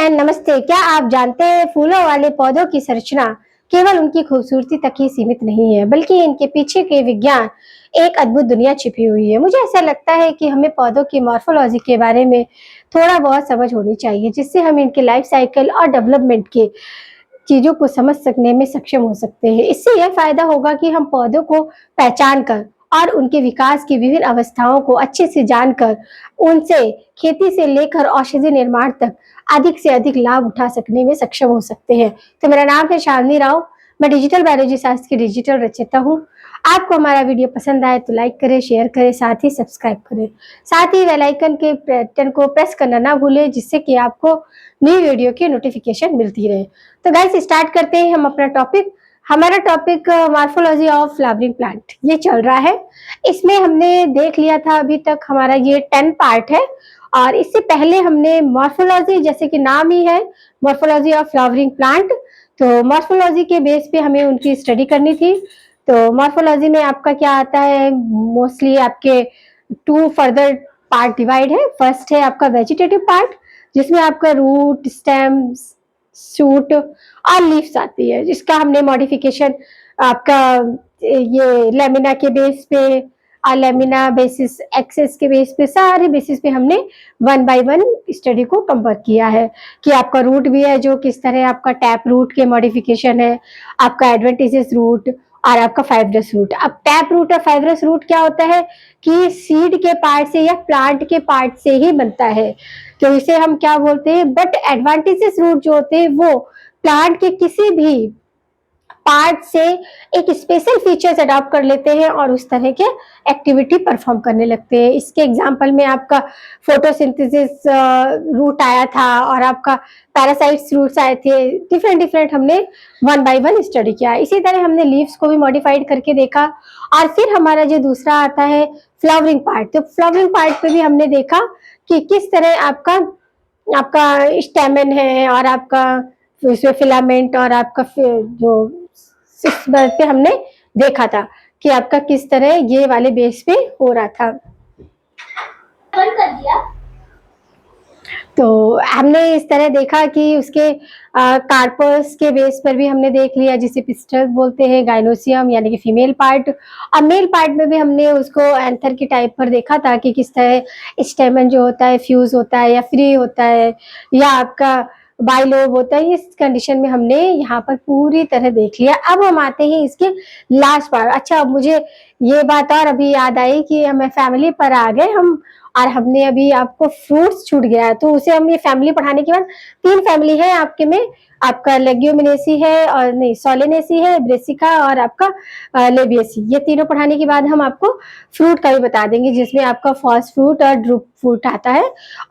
And नमस्ते। क्या आप जानते हैं फूलों वाले पौधों की संरचना केवल उनकी खूबसूरती तक ही सीमित नहीं है, बल्कि इनके पीछे के विज्ञान एक अद्भुत दुनिया छिपी हुई है। मुझे ऐसा लगता है कि हमें पौधों की मॉर्फोलॉजी के बारे में थोड़ा बहुत समझ होनी चाहिए, जिससे हम इनके लाइफ साइकिल और डेवलपमेंट के चीज़ों को समझ सकने में सक्षम हो सकते हैं। इससे यह फ़ायदा होगा कि हम पौधों को पहचान कर और उनके विकास की विभिन्न अवस्थाओं को अच्छे से जानकर, उनसे खेती से लेकर औषधि निर्माण तक अधिक से अधिक लाभ उठा सकने में सक्षम हो सकते हैं। तो मेरा नाम है शालिनी राव, मैं डिजिटल बायोलॉजी शास्त्र की डिजिटल रचयिता हूँ। आपको हमारा वीडियो पसंद आए तो लाइक करें, शेयर करें, साथ ही सब्सक्राइब करें। साथ ही बेल आइकन के बटन को प्रेस करना ना भूलें, जिससे कि आपको नई वीडियो की नोटिफिकेशन मिलती रहे। तो गाइस स्टार्ट करते हैं हम अपना टॉपिक। हमारा topic morphology of flowering plant ये चल रहा है। इसमें हमने देख लिया था अभी तक हमारा ये 10 पार्ट है, और इससे पहले हमने मॉर्फोलॉजी, जैसे कि नाम ही है मॉर्फोलॉजी ऑफ फ्लावरिंग प्लांट, तो मॉर्फोलॉजी के बेस पे हमें उनकी स्टडी करनी थी। तो मॉर्फोलॉजी में आपका क्या आता है, मोस्टली आपके 2 फर्दर पार्ट डिवाइड है। फर्स्ट है आपका वेजिटेटिव पार्ट, जिसमें आपका रूट, स्टेम्स, शूट और लीव्स आती है, जिसका हमने मॉडिफिकेशन आपका ये लेमिना के बेस पे और लेमिना बेसिस एक्सेस के बेस पे, सारे बेसिस पे हमने 1 बाय 1 स्टडी को कवर किया है। कि आपका रूट भी है, जो किस तरह आपका टैप रूट के मॉडिफिकेशन है, आपका एडवेंटिशियस रूट और आपका फाइब्रस रूट। अब टैप रूट और फाइब्रस रूट क्या होता है कि सीड के पार्ट से या प्लांट के पार्ट से ही बनता है, तो इसे हम क्या बोलते हैं। बट एडवांटेजेस रूट जो होते हैं वो प्लांट के किसी भी पार्ट से एक स्पेशल फीचर्स अडॉप्ट कर लेते हैं और उस तरह के एक्टिविटी परफॉर्म करने लगते हैं। इसके एग्जांपल में आपका फोटोसिंथेसिस रूट आया था और आपका पैरासाइट्स रूट्स आए थे। डिफरेंट डिफरेंट हमने 1 बाय 1 स्टडी किया। इसी तरह हमने लीव्स को भी मॉडिफाइड करके देखा। और फिर हमारा जो दूसरा आता है फ्लावरिंग पार्ट, तो फ्लावरिंग पार्ट पे भी हमने देखा कि किस तरह आपका आपका स्टेमन है और आपका इसमें फिलामेंट और आपका जो 6 बर्थ पे हमने देखा था कि आपका किस तरह ये वाले बेस पे हो रहा था। बंद कर दिया। तो हमने इस तरह देखा कि उसके कार्पस के बेस पर भी हमने देख लिया, जिसे पिस्टल्स बोलते हैं, गाइनोसियम यानी कि फीमेल पार्ट। और मेल पार्ट में भी हमने उसको एंथर की टाइप पर देखा था कि किस तरह स्टेमन जो होता है फ्यूज होता है या फ्री होता है या आपका बाइलोब होता है। इस कंडीशन में हमने यहाँ पर पूरी तरह देख लिया। अब हम आते हैं इसके लास्ट पार्ट। अच्छा, अब मुझे ये बात और अभी याद आई कि हमें फैमिली पर आ गए हम, और हमने अभी आपको फ्रूट्स छूट गया है, तो उसे हम ये फैमिली पढ़ाने के बाद 3 फैमिली है आपके में। आपका लेग्यूमिनेसी है और नहीं सोलेनेसी है, ब्रेसिका और आपका लेबिएसी। ये तीनों पढ़ाने के बाद हम आपको फ्रूट का भी बता देंगे, जिसमें आपका फॉस फ्रूट और ड्रूप फ्रूट आता है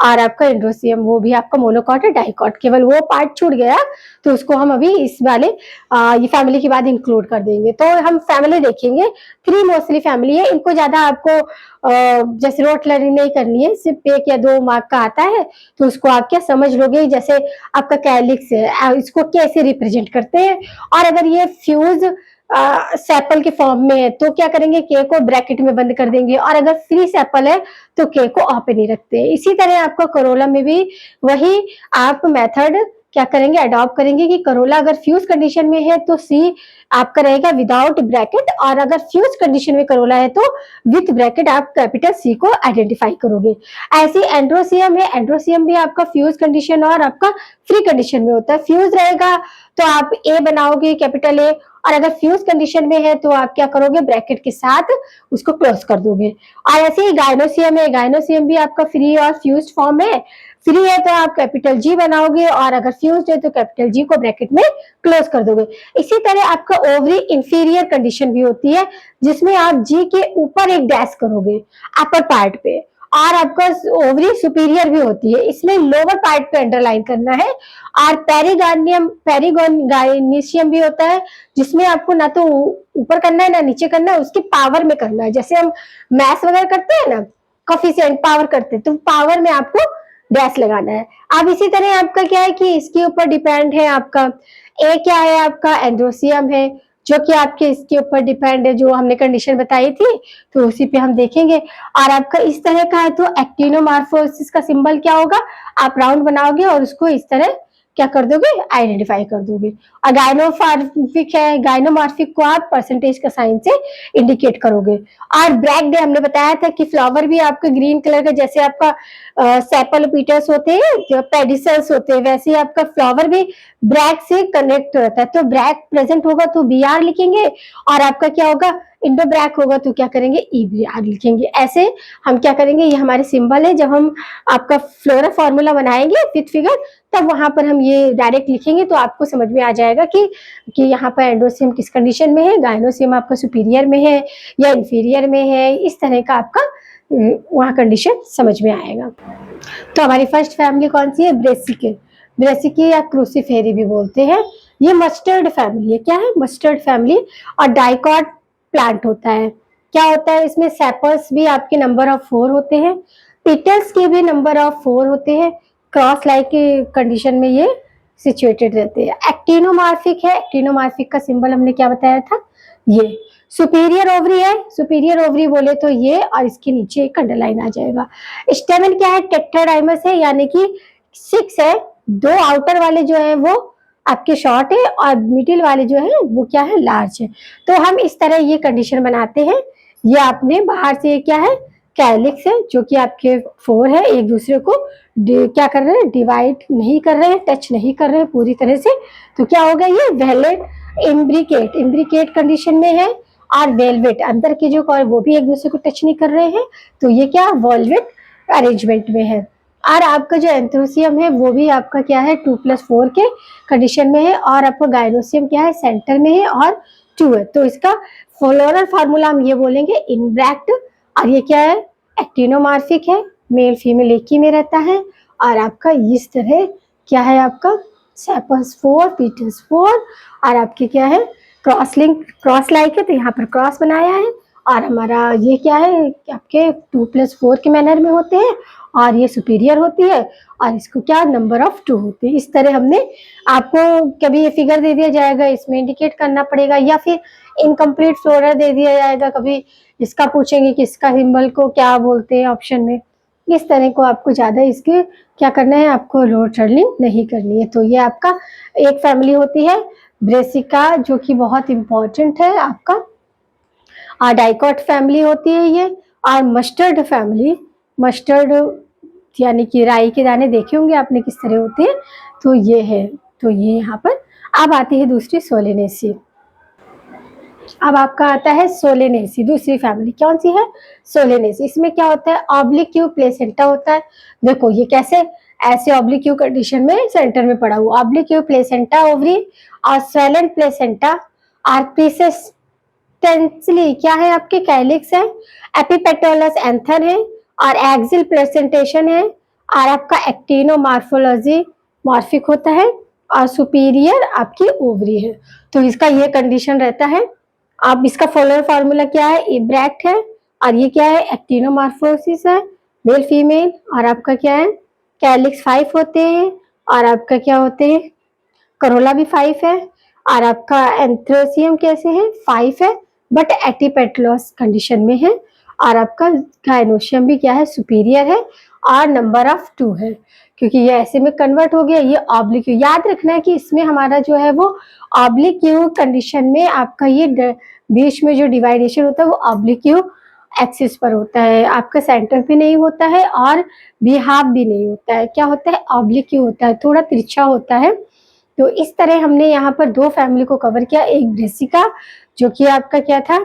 और आपका एंड्रोसियम, वो भी आपका मोनोकॉट और डाइकॉट। केवल वो पार्ट छूट गया, तो उसको हम अभी इस वाले ये फैमिली के बाद इंक्लूड कर देंगे। तो हम फैमिली देखेंगे, 3 मोस्टली फैमिली है। इनको ज्यादा आपको जैसे रोट लर्निंग नहीं करनी है, सिर्फ 1 या 2 मार्क का आता है, तो उसको आप क्या समझ लोगे। जैसे आपका कैलिक्स है, इसको कैसे रिप्रेजेंट करते हैं, और अगर ये फ्यूज सेपल के फॉर्म में है तो क्या करेंगे, के को ब्रैकेट में बंद कर देंगे, और अगर फ्री सेपल है तो के को ओपन ही रखते हैं। इसी तरह आपका करोला में भी वही आप मेथड क्या करेंगे, अडॉप्ट करेंगे कि करोला अगर फ्यूज कंडीशन में है तो सी आपका रहेगा विदाउट ब्रैकेट, और अगर फ्यूज कंडीशन में करोला है तो विथ ब्रैकेट आप कैपिटल सी को आइडेंटिफाई करोगे। ऐसे एंड्रोसियम है, एंड्रोसियम भी आपका फ्यूज कंडीशन और आपका फ्री कंडीशन में होता है। फ्यूज रहेगा तो आप ए बनाओगे कैपिटल ए, और अगर फ्यूज कंडीशन में है तो आप क्या करोगे, ब्रैकेट के साथ उसको क्लोज कर दोगे। और ऐसे ही गाइनोसियम है, गाइनोसियम भी आपका फ्री और फ्यूज फॉर्म है। फ्री है तो आप कैपिटल जी बनाओगे, और अगर फ्यूज है तो कैपिटल जी को ब्रैकेट में क्लोज कर दोगे। इसी तरह आपका ओवरी इंफीरियर कंडीशन भी होती है, जिसमें आप जी के ऊपर एक डैश करोगे अपर पार्ट पे, और आपका ओवरी सुपीरियर भी होती है, इसमें लोअर पार्ट पे अंडरलाइन करना है। और पेरिगोनिशियम भी होता है, जिसमें आपको ना तो ऊपर करना है ना नीचे करना है, उसके पावर में करना है। जैसे हम मैथ्स वगैरह करते हैं ना, कोफिशिएंट पावर करते हैं, तो पावर में आपको डैश लगाना है। अब इसी तरह आपका क्या है कि इसके ऊपर डिपेंड है आपका ए क्या है, आपका एंड्रोसियम है, जो कि आपके इसके ऊपर डिपेंड है, जो हमने कंडीशन बताई थी तो उसी पे हम देखेंगे। और आपका इस तरह का है तो एक्टिनोमार्फोसिस का सिंबल क्या होगा, आप राउंड बनाओगे और उसको इस तरह क्या कर दोगे, आइडेंटिफाई कर दोगे। और गायनोमॉर्फिक है, गायनोमॉर्फिक को आप परसेंटेज का साइन से इंडिकेट करोगे। और ब्रैक्ड हमने बताया था कि फ्लावर भी आपका ग्रीन कलर का, जैसे आपका सेपलोपीटस होते हैं, पेडिसल्स होते हैं, वैसे ही आपका फ्लावर भी ब्रैक से कनेक्ट रहता है। तो ब्रैक प्रेजेंट होगा तो बी आर लिखेंगे, और आपका क्या होगा, इंडो ब्रैक होगा तो क्या करेंगे, ई बी आर लिखेंगे। ऐसे हम क्या करेंगे, ये हमारे सिंबल है, जब हम आपका फ्लोरा फॉर्मूला बनाएंगे विथ फिगर, तब वहां पर हम ये डायरेक्ट लिखेंगे तो आपको समझ में आ जाएगा कि यहाँ पर एंडोसियम किस कंडीशन में है, गायनोसियम आपका सुपीरियर में है या इंफीरियर में है, इस तरह का आपका वहाँ कंडीशन समझ में आएगा। तो हमारी फर्स्ट फैमिली कौन सी है, ब्रेसिके। ब्रेसिके या क्रूसीफेरी भी बोलते हैं। ये मस्टर्ड फैमिली है। क्या है, मस्टर्ड फैमिली। और डाइकॉट प्लांट होता है। क्या होता है इसमें, सेपर्स भी आपके नंबर ऑफ 4 होते हैं, पेटल्स के भी नंबर ऑफ 4 होते हैं, क्रॉस लाइक के कंडीशन में ये सिचुएटेड रहते हैं। एक्टिनोमार्फिक है, एक्टिनोमार्फिक का सिंबल हमने क्या बताया था, ये। सुपीरियर ओवरी है, सुपीरियर ओवरी बोले तो ये, और इसके नीचे एक अंडरलाइन आ जाएगा। स्टेमन क्या है, टेट्राडाइमस है, यानी कि 6 है। 2 आउटर वाले जो है वो आपके शॉर्ट है और मिडिल वाले जो है वो क्या है, लार्ज है। तो हम इस तरह ये कंडीशन बनाते हैं। ये आपने बाहर से क्या है, कैलिक्स है, जो कि आपके 4 है, एक दूसरे को क्या कर रहे हैं, डिवाइड नहीं कर रहे हैं, टच नहीं कर रहे हैं पूरी तरह से। तो क्या होगा, ये वेलेट इम्ब्रिकेट, इम्ब्रिकेट कंडीशन में है। और वेलवेट, अंदर के जो कॉर वो भी एक दूसरे को टच नहीं कर रहे हैं, तो ये क्या वॉल्वेट अरेंजमेंट में है। और आपका जो एंथ्रोसियम है वो भी आपका क्या है, 2+4 के कंडीशन में है। और आपका गायनोसियम क्या है, सेंटर में है और 2 है। तो इसका फ्लोरल फार्मूला हम ये बोलेंगे, इनब्रैक्ट। और ये क्या है, एक्टिनोमार्फिक है, मेल फीमेल एक ही में रहता है। और आपका इस तरह क्या है, आपका सेपस 4, पीटस 4। और आपके क्या है, क्रॉस लिंक, क्रॉस लाइक है तो यहाँ पर क्रॉस बनाया है। और हमारा ये क्या है, आपके 2+4 के मैनर में होते हैं, और ये सुपीरियर होती है, और इसको क्या नंबर ऑफ 2 होते हैं। इस तरह हमने आपको, कभी ये फिगर दे दिया जाएगा, इसमें इंडिकेट करना पड़ेगा, या फिर इनकम्प्लीट फ्लोरल दे दिया जाएगा, कभी इसका पूछेंगे कि इसका सिंबल को क्या बोलते हैं ऑप्शन में। इस तरह को आपको ज़्यादा इसके क्या करना है, आपको रोड ट्रेवलिंग नहीं करनी है। तो ये आपका एक फैमिली होती है ब्रेसिका, जो कि बहुत इंपॉर्टेंट है आपका। और डाइकॉट फैमिली होती है ये। और मस्टर्ड फैमिली, मस्टर्ड यानी कि राई के दाने देखे होंगे आपने किस तरह होते हैं, तो ये है। तो ये यहाँ पर अब आती है दूसरी सोलेनेसी। अब आपका आता है सोलेनेसी, दूसरी फैमिली कौन सी है, सोलेनेसी। इसमें क्या होता है, ऑब्लिक्यू प्लेसेंटा होता है। देखो ये कैसे, ऐसे ऑब्लिक्यू कंडीशन में सेंटर में पड़ा हुआ, ऑब्लिक्यू प्लेसेंटा ओवरी, और स्वेलन प्लेसेंटा, आर्पिसस टेंसली क्या है, आपके कैलिक्स है, एपिपेटोलस एंथर है, और एक्सिल प्रेजेंटेशन है। और आपका एक्टिनोमार्फोलॉजी मॉर्फिक होता है, और सुपीरियर आपकी ओवरी है। तो इसका ये कंडीशन रहता है। अब इसका फॉलोअर फार्मूला क्या है, इब्रैक्ट है। और ये क्या है, एक्टिनोमार्फोसिस है, मेल फीमेल। और आपका क्या है, कैलिक्स 5 होते हैं, और आपका क्या होते हैं, करोला भी 5 है। और आपका एंथ्रोसियम कैसे है, 5 है, बट एटीपेटलोस कंडीशन में है। और आपका गायनोशियम भी क्या है, सुपीरियर है, और नंबर ऑफ 2 है, क्योंकि ये ऐसे में कन्वर्ट हो गया। ये ऑब्लिक्यू, याद रखना है कि इसमें हमारा जो है वो ऑब्लिक्यू कंडीशन में आपका ये बीच में जो डिवाइडेशन होता है वो ऑब्लिक्यू एक्सिस पर होता है, आपका सेंटर पे नहीं होता है, और बिहाफ भी नहीं होता है। क्या होता है, ऑब्लिक्यू होता है, थोड़ा तिरछा होता है। तो इस तरह हमने यहाँ पर 2 फैमिली को कवर किया, एक ब्रेसिका जो कि आपका क्या था,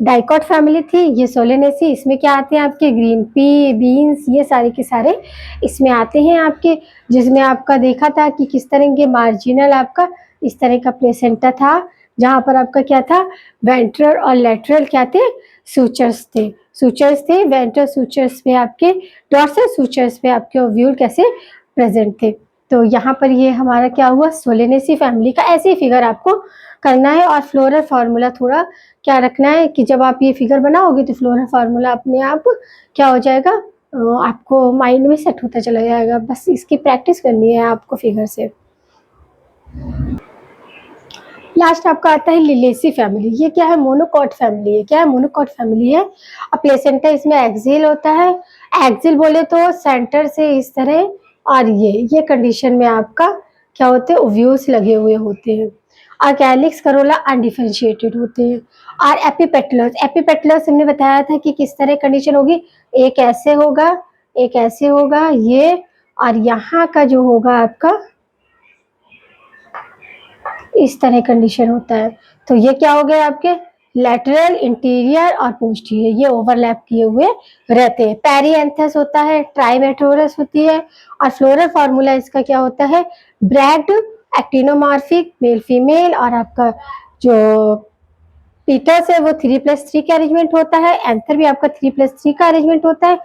डाइकॉट फैमिली थी, ये सोलेनेसी। इसमें क्या आते हैं आपके, ग्रीन पी, बीन्स, ये सारे के सारे इसमें आते हैं आपके, जिसमें आपका देखा था कि किस तरह के मार्जिनल आपका इस तरह का प्लेसेंटा था, जहाँ पर आपका क्या था, वेंट्रल और लेटरल क्या थे, सूचर्स थे, सूचर्स थे। वेंट्रल सूचर्स पे आपके, डॉर्सल सूचर्स पे आपके ओव्यूल कैसे प्रेजेंट थे। तो यहाँ पर ये हमारा क्या हुआ, सोलेनेसी फैमिली का ऐसे ही फिगर आपको करना है। और फ्लोरल फार्मूला थोड़ा क्या रखना है कि जब आप ये फिगर बनाओगे तो फ्लोरल फार्मूला अपने आप क्या हो जाएगा, आपको माइंड में सेट होता चला जाएगा। बस इसकी प्रैक्टिस करनी है आपको फिगर से। लास्ट आपका आता है लिलेसी फैमिली। ये क्या है? मोनोकॉट फैमिली है। क्या है? मोनोकॉट फैमिली है। प्लेसेंटा इसमें एक्सिल होता है। एक्सिल बोले तो सेंटर से इस तरह, और ये कंडीशन में आपका क्या होते हैं? ओव्यूल्स लगे हुए होते हैं। और कैलिक्स करोला अनडिफरेंशिएटेड होते हैं। और एपिपेटलस, एपिपेटलस हमने बताया था कि किस तरह कंडीशन होगी। एक ऐसे होगा, एक ऐसे होगा ये, और यहाँ का जो होगा आपका इस तरह कंडीशन होता है। तो ये क्या हो गया आपके? लैटरल, इंटीरियर और पोस्टीरियर, ये ओवरलैप किए हुए रहते हैं। पेरिएंथस होता है, ट्राइमेटोरस होती है, और फ्लोरल फार्मूला इसका क्या होता है? ब्रैक्ड, एक्टिनोमॉर्फिक, मेल फीमेल, और आपका जो पीटस है वो 3+3 का अरेंजमेंट होता है। एंथर भी आपका 3+3 का अरेंजमेंट होता है।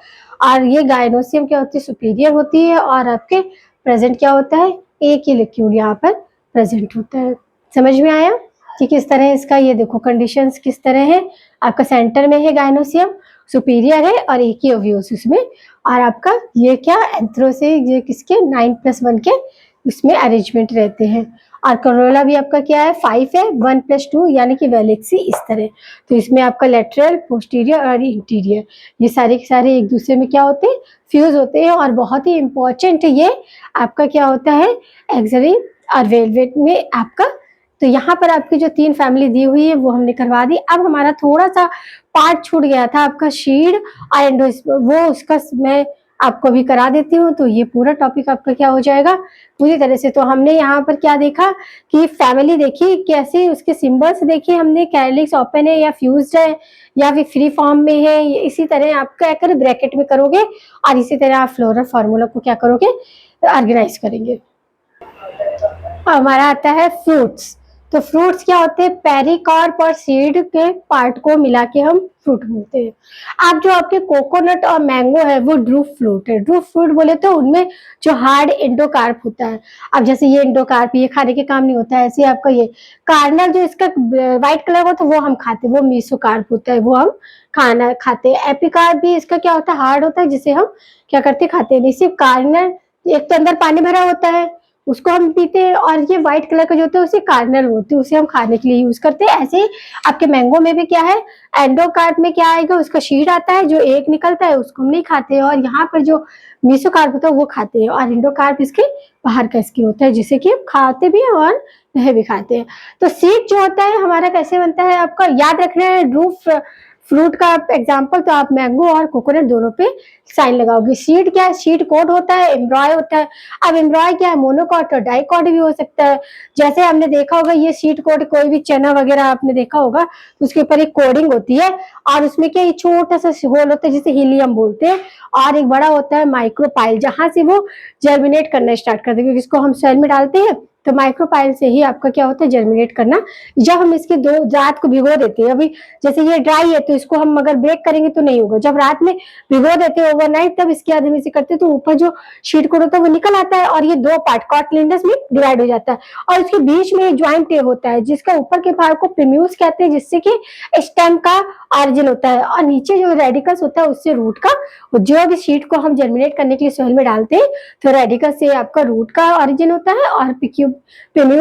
और ये गायनोसियम क्या होती है? सुपीरियर होती है। और आपके प्रेजेंट क्या होता है? एक ही लिक्यूल यहाँ पर प्रेजेंट होता है। समझ में आया कि किस तरह इसका? ये देखो कंडीशंस किस तरह है। आपका सेंटर में है गायनोसियम, सुपीरियर है, और एक ही ओव्यूल्स उसमें। और आपका ये क्या? एंथ्रो से ये किसके? 9+1 के उसमें अरेंजमेंट रहते हैं। और करोला भी आपका क्या है? 5 है, 1+2 यानी कि वेलेक्सी इस तरह। तो इसमें आपका लेटरल, पोस्टीरियर और इंटीरियर, ये सारे के सारे एक दूसरे में क्या होते हैं? फ्यूज होते हैं। और बहुत ही इंपॉर्टेंट ये आपका क्या होता है? एक्सरे और वेलवेट में आपका। तो यहाँ पर आपकी जो 3 फैमिली दी हुई है वो हमने करवा दी। अब हमारा थोड़ा सा पार्ट छूट गया था आपका शीड और एंडोस्पर्म, वो उसका मैं आपको भी करा देती हूँ। तो ये पूरा टॉपिक आपका क्या हो जाएगा पूरी तरह से। तो हमने यहाँ पर क्या देखा कि फैमिली देखी कैसे, उसके सिंबल्स देखे हमने, कैलिक्स ओपन है या फ्यूज्ड है या फिर फ्री फॉर्म में है। इसी तरह आप क्या कर ब्रैकेट में करोगे, और इसी तरह आप फ्लोरल फार्मूला को क्या करोगे? ऑर्गेनाइज करेंगे। हमारा आता है फ्रूट्स। तो फ्रूट्स क्या होते हैं? पेरिकार्प और सीड के पार्ट को मिला के हम फ्रूट बोलते हैं। आप जो आपके कोकोनट और मैंगो है वो ड्रूप फ्रूट है। ड्रूप फ्रूट बोले तो उनमें जो हार्ड एंडोकार्प होता है। अब जैसे ये एंडोकार्प, ये खाने के काम नहीं होता है, ऐसे आपका ये कार्नल जो इसका व्हाइट कलर का तो वो हम खाते हैं, वो मीसोकार्प होता है, वो हम खाना खाते हैं। एपिकार्प भी इसका क्या होता है? हार्ड होता है, जिसे हम क्या करते खाते हैं। सिर्फ कार्नल, एक तो अंदर पानी भरा होता है उसको हम पीते हैं, और ये व्हाइट कलर का जो होता है उसे कार्नल होते हैं, उसे हम खाने के लिए यूज करते हैं। ऐसे ही आपके मैंगो में भी क्या है? एंडोकार्प में क्या आएगा? उसका शीड आता है, जो एक निकलता है उसको हम नहीं खाते हैं, और यहाँ पर जो मीसोकार्प होता है वो खाते हैं, और एंडोकार्प इसके बाहर का इसके होता है, जिसे कि हम खाते भी हैं और नहीं भी खाते हैं। तो सीड जो होता है हमारा कैसे बनता है? आपका याद रखना है। ड्रूप फ्रूट का एग्जाम्पल तो आप मैंगो और कोकोनट दोनों पे साइन लगाओगे। सीड क्या है? सीड कोड होता है, एम्ब्रॉय होता है। अब एम्ब्रॉय क्या है? मोनोकॉट और डाइकॉट भी हो सकता है। जैसे हमने देखा होगा ये सीड कोड, कोई भी चना वगैरह आपने देखा होगा तो उसके ऊपर एक कोडिंग होती है, और उसमें क्या छोटा सा होल होता है जिसे हीलियम बोलते हैं, और एक बड़ा होता है माइक्रोपाइल, जहां से वो जर्मिनेट करना स्टार्ट कर देंगे। जिसको हम सेल में डालते हैं तो माइक्रोपाइल से ही आपका क्या होता है? जर्मिनेट करना। जब हम इसके 2 रात को भिगो देते हैं, अभी जैसे ये ड्राई है तो इसको हम अगर ब्रेक करेंगे तो नहीं होगा। जब रात में भिगो देते हैं ओवरनाइट, तब इसके बाद हम इसे करते हैं तो ऊपर जो शीट कोड होता है वो निकल आता है, और ये 2 पार्ट कॉटलिंडस में डिवाइड हो जाता है। और इसके बीच में ज्वाइंट होता है जिसका ऊपर के भाग को प्रीम्यूस कहते हैं, जिससे कि स्टेम का ऑरिजिन होता है, और नीचे जो रेडिकल्स होता है उससे रूट का। जो भी शीट को हम जर्मिनेट करने के लिए सोइल में डालते हैं तो रेडिकल से आपका रूट का ऑरिजिन होता है, और पिक्यूल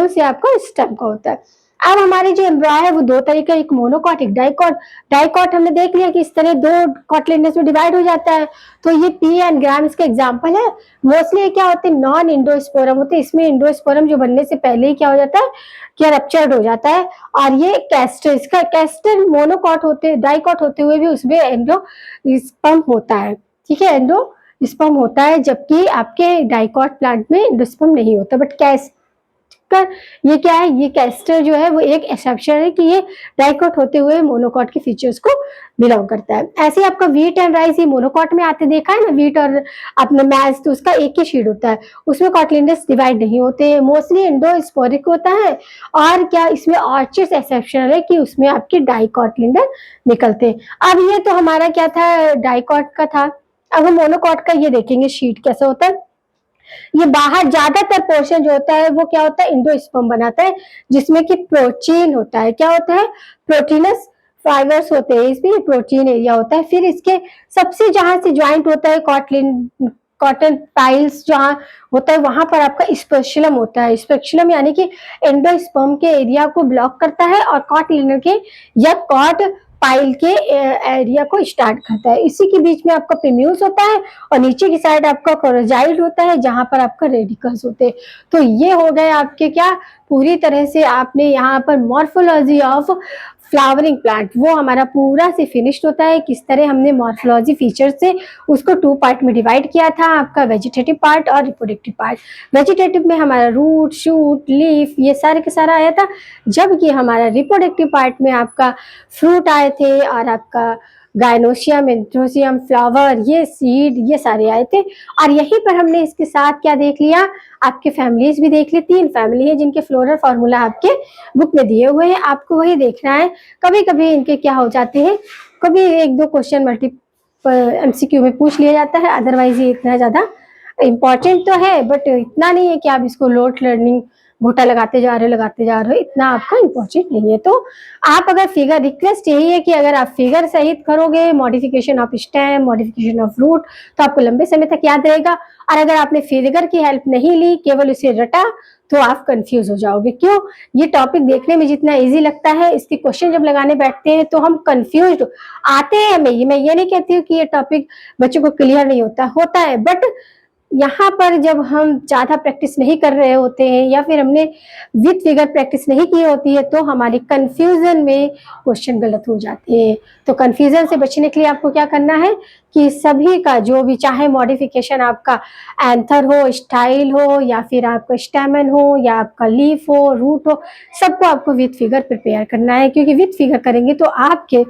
से आपका स्टेम का होता है। अब हमारे जो एम्ब्रॉय है वो 2 तरीके, एक मोनोकॉट एक डाइकॉट। डाइकॉट हमने देख लिया कि इस तरह 2 कॉटलिंडस में डिवाइड हो जाता है। तो ये पी एंड ग्राम इसका एग्जांपल है। मोस्टली क्या होते हैं? नॉन इंडोस्पोरम होते हैं। इसमें इंडोस्पोरम जो बनने से पहले ही क्या हो जाता है? क्या रप्चर्ड हो जाता है। और ये कैस्टर, इसका कैस्टर मोनोकॉट होते, डाइकॉट होते हुए भी उसमें एंडो स्पर्म होता है। ठीक है, एंडो स्पर्म होता है, जबकि आपके डाइकॉट प्लांट में एंडोस्पर्म नहीं होता। बट ये क्या है? ये कैस्टर जो है वो एक एक्सेप्शन है कि ये डाइकॉट होते हुए मोनोकॉट के फीचर्स को बिलोंग करता है। ऐसे आपका व्हीट एंड राइस ये मोनोकॉट में आते देखा है ना, व्हीट और अपना मैज, तो उसका एक ही शीड होता है, उसमें कॉटलिंडस डिवाइड नहीं होते, मोस्टली एंडोस्पोरिक होता है। और क्या इसमें ऑर्चिड्स एक्सेप्शनल है कि उसमें आपके डाइकॉटलिंडस निकलते हैं। अब ये तो हमारा क्या था? डाइकॉट का था। अब हम मोनोकॉट का ये देखेंगे शीट कैसा होता है। ये बाहर ज्यादातर पोर्शन जो होता है वो क्या होता है? इंडोस्पर्म बनाता है, जिसमें कि प्रोटीन होता है। क्या होता है? प्रोटीनस फाइबर्स होते हैं, इसमें प्रोटीन एरिया होता है। फिर इसके सबसे जहां से ज्वाइंट होता है कॉटन पाइल्स जहाँ होता है वहां पर आपका स्पेशलम होता है। स्पेशलम यानी कि एंडोस्पर्म के एरिया को ब्लॉक करता है और कॉट लिनर के या कॉट पाइल के एरिया को स्टार्ट करता है। इसी के बीच में आपका प्रीम्यूस होता है और नीचे की साइड आपका कोरोजाइल होता है जहां पर आपका रेडिकल्स होते हैं। तो ये हो गए आपके क्या, पूरी तरह से आपने यहाँ पर मॉर्फोलॉजी ऑफ फ्लावरिंग प्लांट वो हमारा पूरा से फिनिश्ड होता है। किस तरह हमने मॉर्फोलॉजी फीचर से उसको 2 पार्ट में डिवाइड किया था, आपका वेजिटेटिव पार्ट और रिप्रोडक्टिव पार्ट। वेजिटेटिव में हमारा रूट, शूट, लीफ ये सारे का सारा आया था, जबकि हमारा रिप्रोडक्टिव पार्ट में आपका फ्रूट आए थे और आपका गायनोशियम, एंथ्रोसियम, फ्लावर, ये सीड, ये सारे आए थे। और यहीं पर हमने इसके साथ क्या देख लिया, आपके फैमिलीज भी देख ली। 3 फैमिली है जिनके फ्लोरल फार्मूला आपके बुक में दिए हुए हैं, आपको वही देखना है। कभी कभी इनके क्या हो जाते हैं, कभी 1-2 क्वेश्चन मल्टीपल एमसीक्यू में पूछ लिया जाता है, अदरवाइज ये इतना ज्यादा इम्पॉर्टेंट तो है बट इतना नहीं है कि आप इसको लोड लर्निंग घोटा लगाते जा रहे हो, इतना आपका इम्पोर्टेंट नहीं है। तो आप अगर फिगर, रिक्वेस्ट यही है कि अगर आप फिगर सहित करोगे modification of stem, modification of root, तो आपको लंबे समय तक याद रहेगा। और अगर आपने फिगर की हेल्प नहीं ली, केवल उसे रटा, तो आप कंफ्यूज हो जाओगे। क्यों? ये टॉपिक देखने में जितना इजी लगता है, इसके क्वेश्चन जब लगाने बैठते हैं तो हम कंफ्यूज आते हैं। मैं ये नहीं कहती हूँ कि ये टॉपिक बच्चों को क्लियर नहीं होता है, बट यहाँ पर जब हम ज्यादा प्रैक्टिस नहीं कर रहे होते हैं या फिर हमने विद फिगर प्रैक्टिस नहीं की होती है, तो हमारी कंफ्यूजन में क्वेश्चन गलत हो जाते हैं। तो कंफ्यूजन से बचने के लिए आपको क्या करना है कि सभी का जो भी, चाहे मॉडिफिकेशन आपका एंथर हो, स्टाइल हो, या फिर आपका स्टेमन हो, या आपका लीफ हो, रूट हो, सबको आपको विद फिगर प्रिपेयर करना है। क्योंकि विद फिगर करेंगे तो आपके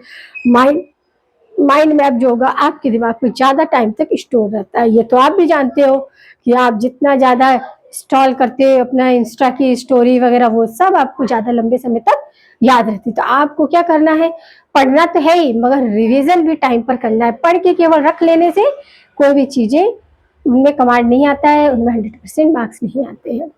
माइंड मैप जो होगा आपके दिमाग में ज्यादा टाइम तक स्टोर रहता है। ये तो आप भी जानते हो कि आप जितना ज्यादा इंस्टॉल करते हो अपना इंस्टा की स्टोरी वगैरह, वो सब आपको ज्यादा लंबे समय तक याद रहती। तो आपको क्या करना है, पढ़ना तो है ही मगर रिवीजन भी टाइम पर करना है। पढ़ के केवल रख लेने से कोई भी चीजें उनमें कमांड नहीं आता है, उनमें 100% मार्क्स नहीं आते हैं।